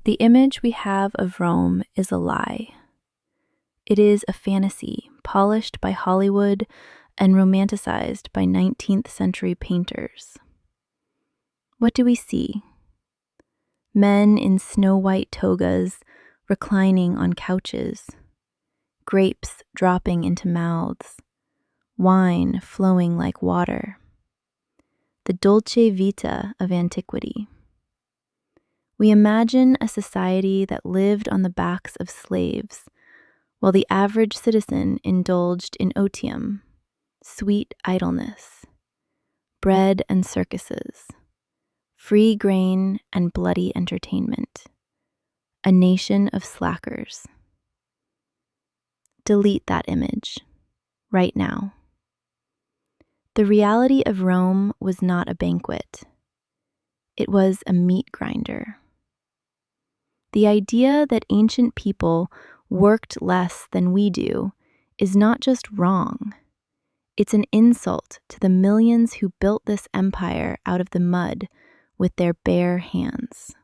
The image we have of Rome is a lie. It is a fantasy polished by Hollywood and romanticized by 19th century painters. What do we see? Men in snow-white togas reclining on couches, grapes dropping into mouths, wine flowing like water. The dolce vita of antiquity. We imagine a society that lived on the backs of slaves, while the average citizen indulged in otium, sweet idleness, bread and circuses, free grain and bloody entertainment, a nation of slackers. Delete that image, right now. The reality of Rome was not a banquet. It was a meat grinder. The idea that ancient people worked less than we do is not just wrong. It's an insult to the millions who built this empire out of the mud with their bare hands.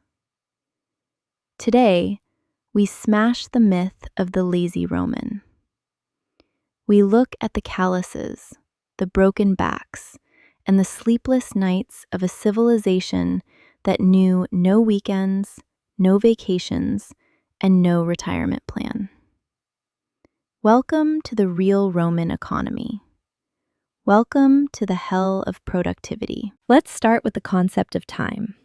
Today, we smash the myth of the lazy Roman. We look at the calluses, the broken backs, and the sleepless nights of a civilization that knew no weekends, no vacations, and no retirement plan. Welcome to the real Roman economy. Welcome to the hell of productivity. Let's start with the concept of time.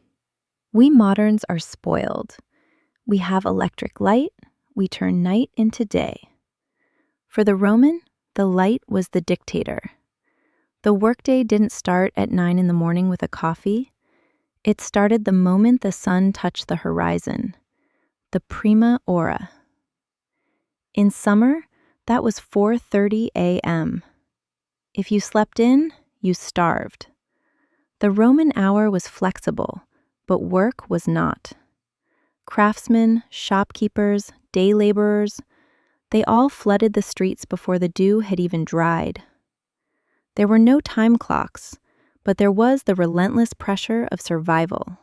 We moderns are spoiled. We have electric light. We turn night into day. For the Roman, the light was the dictator. The workday didn't start at 9 a.m. with a coffee. It started the moment the sun touched the horizon, the prima ora. In summer, that was 4:30 a.m. If you slept in, you starved. The Roman hour was flexible, but work was not. Craftsmen, shopkeepers, day laborers, they all flooded the streets before the dew had even dried. There were no time clocks, but there was the relentless pressure of survival.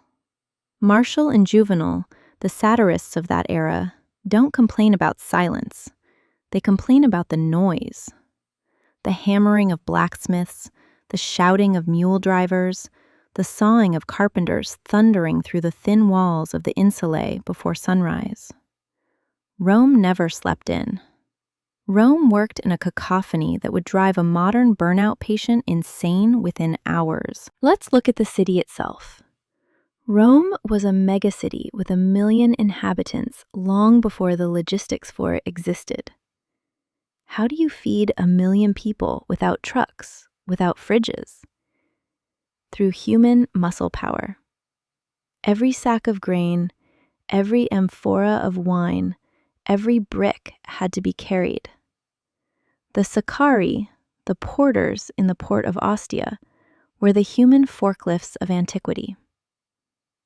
Martial and Juvenal, the satirists of that era, don't complain about silence. They complain about the noise. The hammering of blacksmiths, the shouting of mule drivers, the sawing of carpenters thundering through the thin walls of the insulae before sunrise. Rome never slept in. Rome worked in a cacophony that would drive a modern burnout patient insane within hours. Let's look at the city itself. Rome was a megacity with 1 million inhabitants long before the logistics for it existed. How do you feed 1 million people without trucks, without fridges? Through human muscle power. Every sack of grain, every amphora of wine, every brick had to be carried. The Sicari, the porters in the port of Ostia, were the human forklifts of antiquity.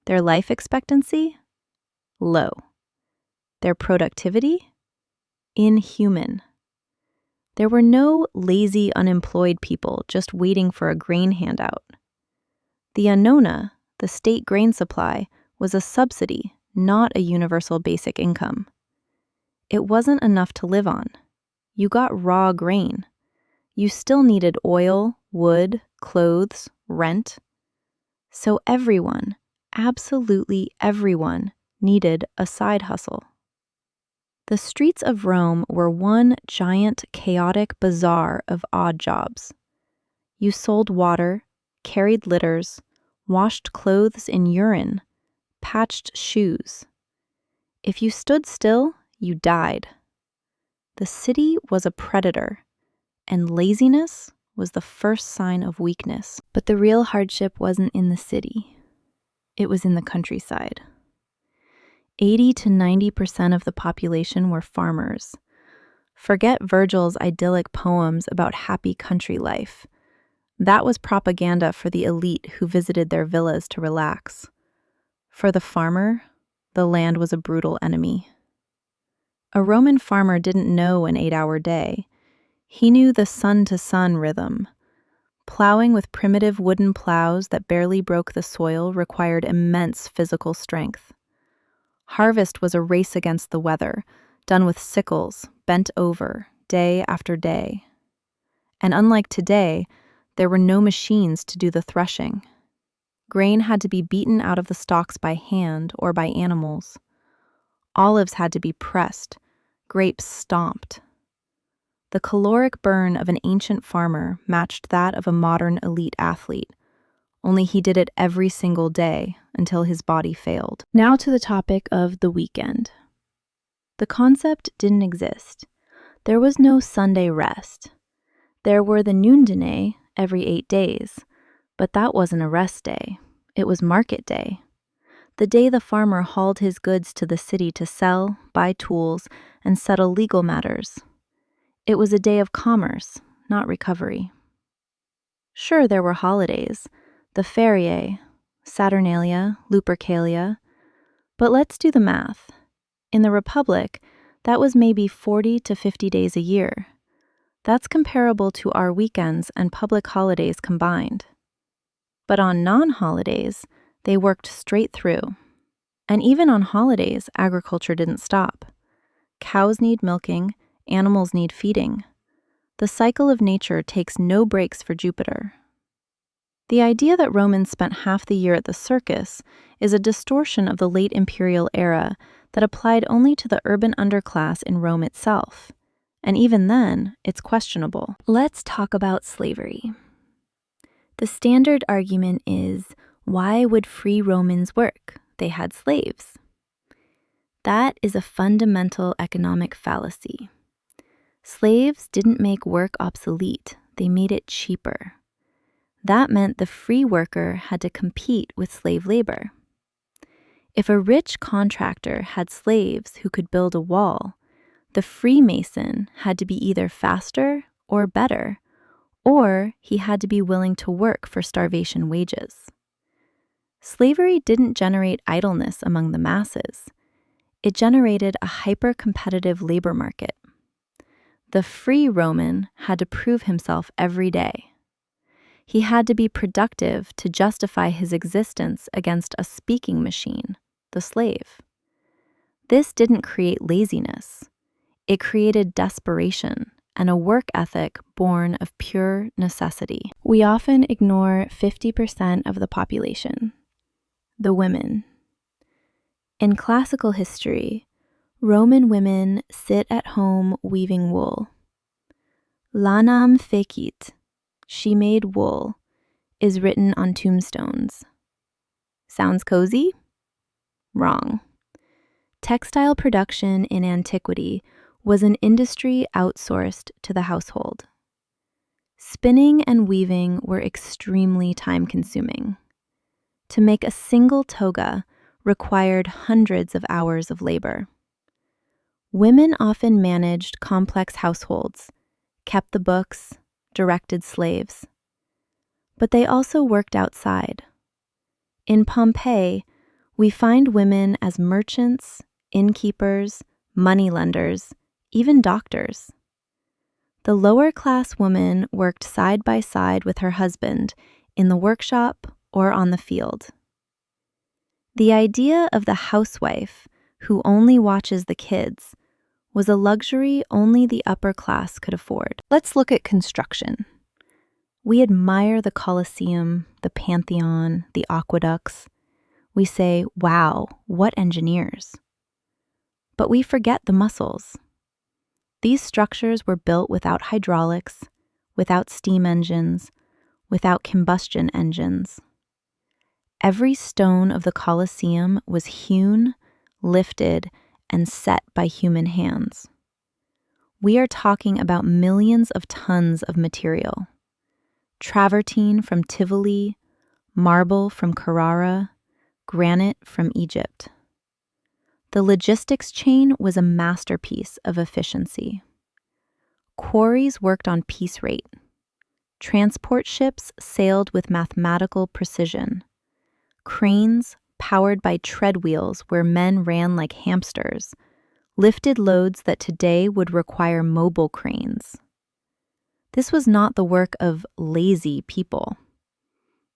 Their life expectancy? Low. Their productivity? Inhuman. There were no lazy, unemployed people just waiting for a grain handout. The annona, the state grain supply, was a subsidy, not a universal basic income. It wasn't enough to live on. You got raw grain. You still needed oil, wood, clothes, rent. So everyone, absolutely everyone, needed a side hustle. The streets of Rome were one giant, chaotic bazaar of odd jobs. You sold water, carried litters, washed clothes in urine, patched shoes. If you stood still, you died. The city was a predator, and laziness was the first sign of weakness. But the real hardship wasn't in the city. It was in the countryside. 80 to 90% of the population were farmers. Forget Virgil's idyllic poems about happy country life. That was propaganda for the elite who visited their villas to relax. For the farmer, the land was a brutal enemy. A Roman farmer didn't know an 8-hour day. He knew the sun-to-sun rhythm. Plowing with primitive wooden plows that barely broke the soil required immense physical strength. Harvest was a race against the weather, done with sickles, bent over, day after day. And unlike today, there were no machines to do the threshing. Grain had to be beaten out of the stalks by hand or by animals. Olives had to be pressed, grapes stomped. The caloric burn of an ancient farmer matched that of a modern elite athlete, only he did it every single day until his body failed. Now to the topic of the weekend. The concept didn't exist. There was no Sunday rest. There were the noonday every 8 days, but that wasn't a rest day. It was market day. The day the farmer hauled his goods to the city to sell, buy tools, and settle legal matters. It was a day of commerce, not recovery. Sure, there were holidays, the Feriae, Saturnalia, Lupercalia, but let's do the math. In the Republic, that was maybe 40 to 50 days a year. That's comparable to our weekends and public holidays combined. But on non-holidays, they worked straight through. And even on holidays, agriculture didn't stop. Cows need milking, animals need feeding. The cycle of nature takes no breaks for Jupiter. The idea that Romans spent half the year at the circus is a distortion of the late imperial era that applied only to the urban underclass in Rome itself. And even then, it's questionable. Let's talk about slavery. The standard argument is, why would free Romans work? They had slaves. That is a fundamental economic fallacy. Slaves didn't make work obsolete, they made it cheaper. That meant the free worker had to compete with slave labor. If a rich contractor had slaves who could build a wall, the Freemason had to be either faster or better, or he had to be willing to work for starvation wages. Slavery didn't generate idleness among the masses. It generated a hyper-competitive labor market. The free Roman had to prove himself every day. He had to be productive to justify his existence against a speaking machine, the slave. This didn't create laziness. It created desperation and a work ethic born of pure necessity. We often ignore 50% of the population, the women. In classical history, Roman women sit at home weaving wool. Lanam fecit, she made wool, is written on tombstones. Sounds cozy? Wrong. Textile production in antiquity was an industry outsourced to the household. Spinning and weaving were extremely time-consuming. To make a single toga required hundreds of hours of labor. Women often managed complex households, kept the books, directed slaves. But they also worked outside. In Pompeii, we find women as merchants, innkeepers, moneylenders, even doctors. The lower-class woman worked side by side with her husband in the workshop or on the field. The idea of the housewife who only watches the kids was a luxury only the upper class could afford. Let's look at construction. We admire the Colosseum, the Pantheon, the aqueducts. We say, wow, what engineers. But we forget the muscles. These structures were built without hydraulics, without steam engines, without combustion engines. Every stone of the Colosseum was hewn, lifted, and set by human hands. We are talking about millions of tons of material. Travertine from Tivoli, marble from Carrara, granite from Egypt. The logistics chain was a masterpiece of efficiency. Quarries worked on piece rate. Transport ships sailed with mathematical precision. Cranes, powered by tread wheels where men ran like hamsters, lifted loads that today would require mobile cranes. This was not the work of lazy people.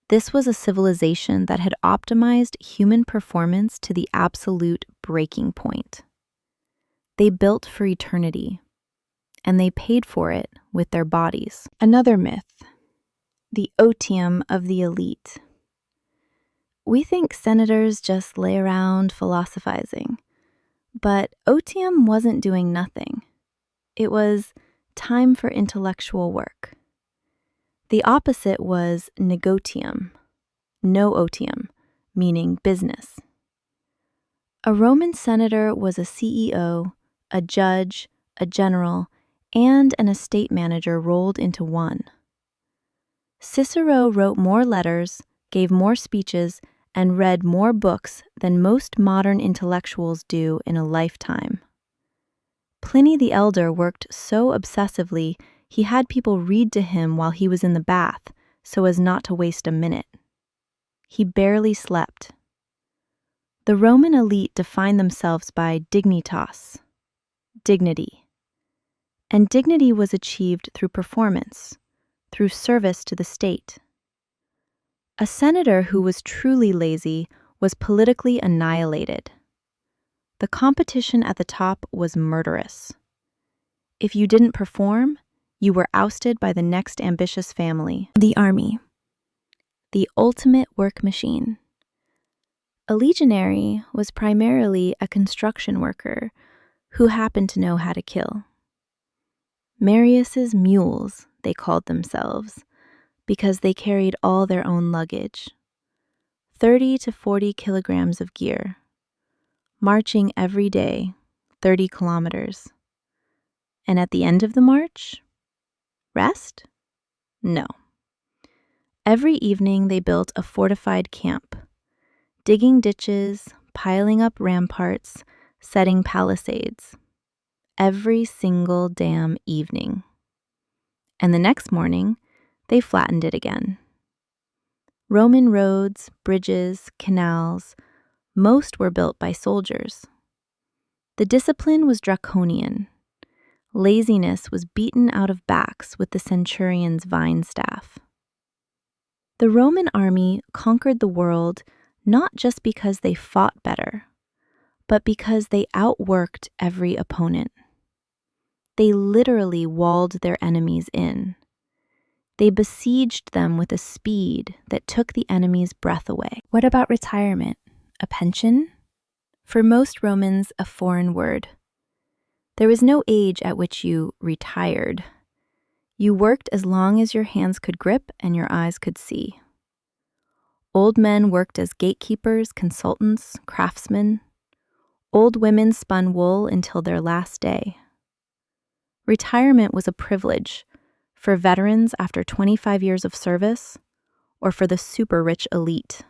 This was a civilization that had optimized human performance to the absolute breaking point. They built for eternity, and they paid for it with their bodies. Another myth, the otium of the elite. We think senators just lay around philosophizing, but otium wasn't doing nothing. It was time for intellectual work. The opposite was negotium, no otium, meaning business. A Roman senator was a CEO, a judge, a general, and an estate manager rolled into one. Cicero wrote more letters, gave more speeches, and read more books than most modern intellectuals do in a lifetime. Pliny the Elder worked so obsessively he had people read to him while he was in the bath so as not to waste a minute. He barely slept. The Roman elite defined themselves by dignitas, dignity. And dignity was achieved through performance, through service to the state. A senator who was truly lazy was politically annihilated. The competition at the top was murderous. If you didn't perform, you were ousted by the next ambitious family. The army, the ultimate work machine. A legionary was primarily a construction worker who happened to know how to kill. Marius's mules, they called themselves, because they carried all their own luggage. 30 to 40 kilograms of gear. Marching every day, 30 kilometers. And at the end of the march, rest? No. Every evening they built a fortified camp, digging ditches, piling up ramparts, setting palisades. Every single damn evening. And the next morning, they flattened it again. Roman roads, bridges, canals, most were built by soldiers. The discipline was draconian. Laziness was beaten out of backs with the centurion's vine staff. The Roman army conquered the world not just because they fought better, but because they outworked every opponent. They literally walled their enemies in. They besieged them with a speed that took the enemy's breath away. What about retirement? A pension? For most Romans, a foreign word. There was no age at which you retired. You worked as long as your hands could grip and your eyes could see. Old men worked as gatekeepers, consultants, craftsmen. Old women spun wool until their last day. Retirement was a privilege for veterans after 25 years of service, or for the super rich elite.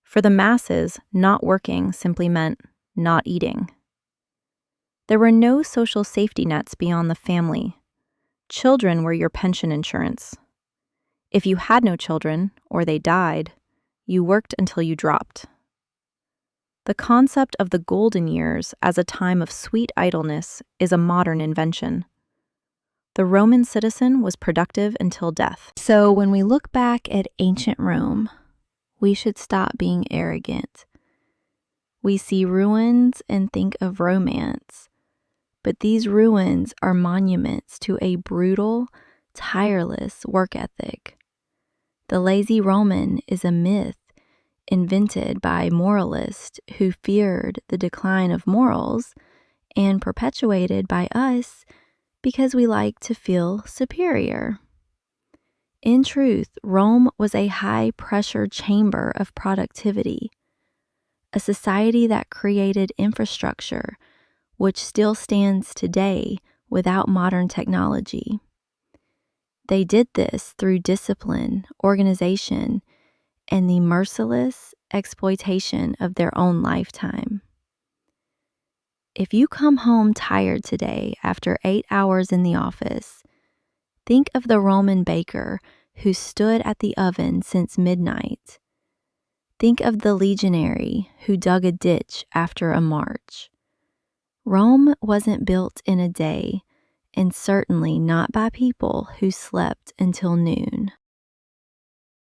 For the masses, not working simply meant not eating. There were no social safety nets beyond the family. Children were your pension insurance. If you had no children, or they died, you worked until you dropped. The concept of the golden years as a time of sweet idleness is a modern invention. The Roman citizen was productive until death. So when we look back at ancient Rome, we should stop being arrogant. We see ruins and think of romance, but these ruins are monuments to a brutal, tireless work ethic. The lazy Roman is a myth invented by moralists who feared the decline of morals and perpetuated by us because we like to feel superior. In truth, Rome was a high-pressure chamber of productivity, a society that created infrastructure which still stands today without modern technology. They did this through discipline, organization, and the merciless exploitation of their own lifetime. If you come home tired today after 8 hours in the office, think of the Roman baker who stood at the oven since midnight. Think of the legionary who dug a ditch after a march. Rome wasn't built in a day, and certainly not by people who slept until noon.